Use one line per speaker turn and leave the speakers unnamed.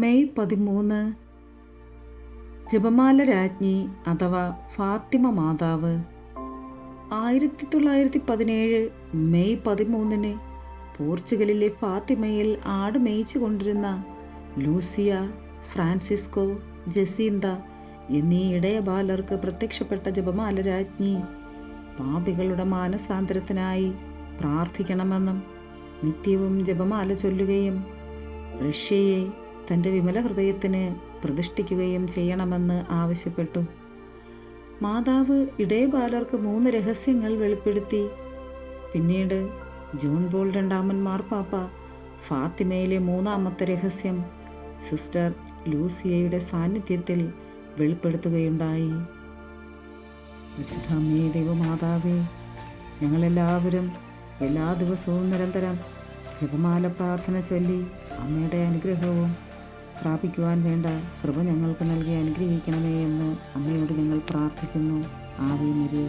May 13 ജപമാല രാജ്ഞി അഥവാ ഫാത്തിമ മാതാവ്. 1917 മെയ് 13 പോർച്ചുഗലിലെ ഫാത്തിമയിൽ ആട് മേയിച്ചു കൊണ്ടിരുന്ന ലൂസിയ, ഫ്രാൻസിസ്കോ, ജസീന്ത എന്നീ ഇടയ ബാലർക്ക് പ്രത്യക്ഷപ്പെട്ട ജപമാല രാജ്ഞി പാപികളുടെ മാനസാന്തരത്തിനായി പ്രാർത്ഥിക്കണമെന്നും നിത്യവും ജപമാല ചൊല്ലുകയും റഷ്യയെ തൻ്റെ വിമല ഹൃദയത്തിന് പ്രതിഷ്ഠിക്കുകയും ചെയ്യണമെന്ന് ആവശ്യപ്പെട്ടു. മാതാവ് ഇടയബാലർക്ക് 3 രഹസ്യങ്ങൾ വെളിപ്പെടുത്തി. പിന്നീട് ജോൺ പോൾ II മാർപ്പാപ്പ ഫാത്തിമയിലെ 3ാമത്തെ രഹസ്യം സിസ്റ്റർ ലൂസിയയുടെ സാന്നിധ്യത്തിൽ വെളിപ്പെടുത്തുകയുണ്ടായി. പരിശുദ്ധ അമ്മേ, ദൈവമാതാവേ, ഞങ്ങളെല്ലാവരും എല്ലാ ദിവസവും നിരന്തരം ജപമാല പ്രാർത്ഥന ചൊല്ലി അമ്മയുടെ അനുഗ്രഹവും പ്രാപിക്കുവാൻ വേണ്ട കൃപ ഞങ്ങൾക്ക് നൽകി അനുഗ്രഹിക്കണമേ എന്ന് അമ്മയോട് ഞങ്ങൾ പ്രാർത്ഥിക്കുന്നു. Ave Maria.